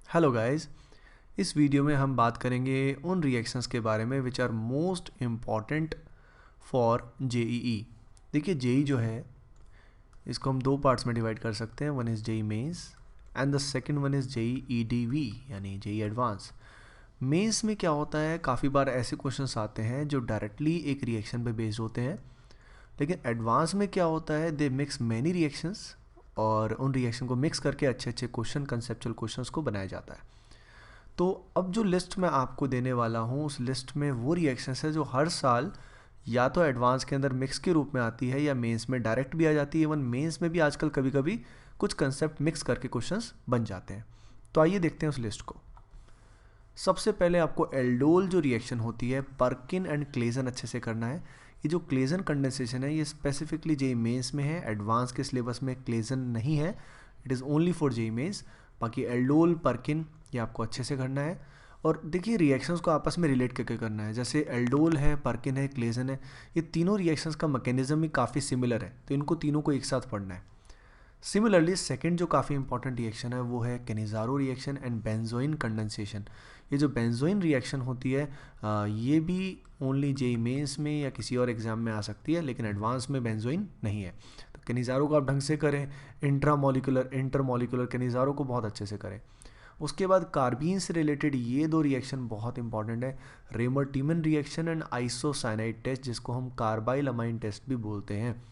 Hello guys. इस video में हम बात करेंगे उन रिएक्शंस के बारे में which are most important for JEE. देखिए जेई जो है इसको हम दो पार्ट्स में डिवाइड कर सकते हैं। One is JEE mains and the second one is JEE ईडीवी यानी जेई एडवांस। मेंस में क्या होता है, काफ़ी बार ऐसे क्वेश्चंस आते हैं जो डायरेक्टली एक रिएक्शन पे बेस्ड होते हैं, लेकिन एडवांस में क्या होता है, दे मिक्स मैनी रिएक्शंस और उन रिएक्शन को मिक्स करके अच्छे अच्छे क्वेश्चन, कंसेप्चुअल क्वेश्चंस को बनाया जाता है। तो अब जो लिस्ट मैं आपको देने वाला हूँ उस लिस्ट में वो रिएक्शंस है जो हर साल या तो एडवांस के अंदर मिक्स के रूप में आती है या मेंस में डायरेक्ट भी आ जाती है। इवन मेंस में भी आजकल कभी कभी कुछ कंसेप्ट मिक्स करके क्वेश्चंस बन जाते हैं। तो आइए देखते हैं उस लिस्ट को। सबसे पहले आपको एल्डोल जो रिएक्शन होती है पर्किन एंड क्लेजन अच्छे से करना है। ये जो क्लेजन कंडेंसेशन है ये स्पेसिफिकली जेई मेंस में है, एडवांस के सिलेबस में क्लेजन नहीं है, it is only for JEE mains. बाकी एल्डोल पर्किन ये आपको अच्छे से करना है। और देखिए रिएक्शंस को आपस में रिलेट करके करना है। जैसे एल्डोल है, पर्किन है, क्लेजन है, ये तीनों रिएक्शंस का मैकेनिज्म भी काफ़ी सिमिलर है, तो इनको तीनों को एक साथ पढ़ना है। सिमिलरली सेकंड जो काफ़ी इंपॉर्टेंट रिएक्शन है वो है Cannizzaro reaction and benzoin condensation. ये जो बेंजोइन रिएक्शन होती है ये भी ओनली जेई मेंस में या किसी और एग्जाम में आ सकती है, लेकिन एडवांस में बेंजोइन नहीं है। तो कैनिज़ारो को आप ढंग से करें, इंट्रामोलिकुलर इंटरमोलिकुलर कैनिज़ारो को बहुत अच्छे से करें। उसके बाद कार्बीन से रिलेटेड ये दो रिएक्शन बहुत इंपॉर्टेंट है, रेमर-टीमन रिएक्शन एंड आइसोसाइनाइड टेस्ट, जिसको हम कार्बाइल अमाइन टेस्ट भी बोलते हैं।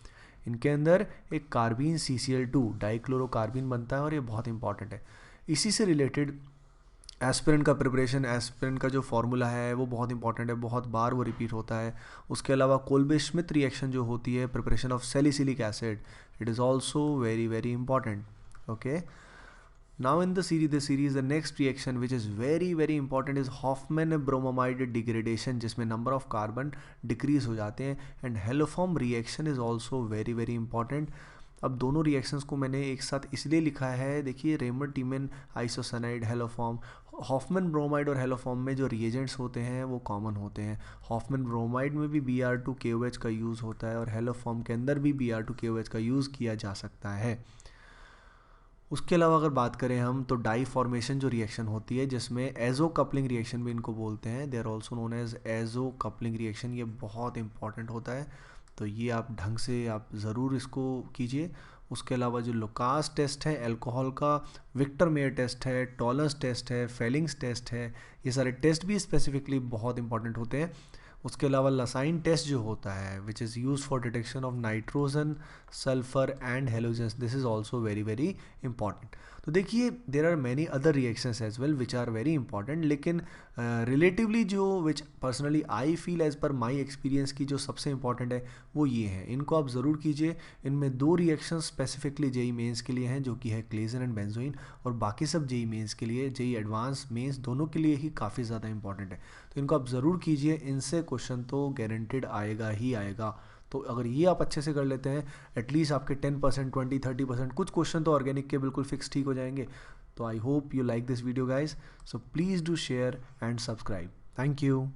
इनके अंदर एक कार्बीन CCl2 डाइक्लोरोकार्बीन बनता है और ये बहुत इंपॉर्टेंट है। इसी से रिलेटेड एस्पिरिन का प्रिपरेशन, एस्पिरिन का जो फार्मूला है वो बहुत इंपॉर्टेंट है, बहुत बार वो रिपीट होता है। उसके अलावा कोल्बे श्मिट रिएक्शन जो होती है, preparation of salicylic acid, it is also very very important. Okay, now in the series the next reaction which is very very important is Hoffman bromamide degradation, जिसमें number of carbon decrease हो जाते हैं, and haloform reaction is also very very important। अब दोनों reactions को मैंने एक साथ इसलिए लिखा है, देखिए Raymer टीमन isocyanide haloform, Hoffmann bromide और हेलोफॉर्म में जो रिएजेंट्स होते हैं वो कॉमन होते हैं। हॉफमैन ब्रोमाइड में भी Br2KOH का यूज़ होता है और हेलोफॉर्म के अंदर भी Br2KOH का यूज़ किया जा सकता है। उसके अलावा अगर बात करें हम तो डाई फॉर्मेशन जो रिएक्शन होती है, जिसमें एजो कपलिंग रिएक्शन भी इनको बोलते हैं, they are also known as azo coupling reaction, ये बहुत इंपॉर्टेंट होता है, तो ये आप ढंग से आप ज़रूर इसको कीजिए। उसके अलावा जो लुकास टेस्ट है अल्कोहल का, विक्टर मेयर टेस्ट है, टॉलर्स टेस्ट है, फेलिंग्स टेस्ट है, ये सारे टेस्ट भी स्पेसिफिकली बहुत इंपॉर्टेंट होते हैं। उसके अलावा लसाइन टेस्ट जो होता है which is use for detection of nitrogen, sulphur and halogens, this is also very very important. तो देखिए there are many other reactions as well which are very important, लेकिन रिलेटिवली जो which personally I feel as per my experience की जो सबसे important है वो ये है, इनको आप ज़रूर कीजिए। इनमें दो रिएक्शन स्पेसिफिकली जेई मेंस के लिए हैं जो कि है क्लेजन एंड बेंजोइन, और बाकी सब जेई मेंस के लिए, जेई एडवांस मेंस दोनों के लिए ही काफ़ी ज़्यादा इंपॉर्टेंट है। तो इनको आप ज़रूर कीजिए, इनसे क्वेश्चन तो गारंटेड आएगा ही आएगा। तो अगर ये आप अच्छे से कर लेते हैं, एटलीस्ट आपके 10%, 20-30% कुछ क्वेश्चन तो ऑर्गेनिक के बिल्कुल फिक्स ठीक हो जाएंगे। तो I hope you like this video guys, so please do share and subscribe. Thank you.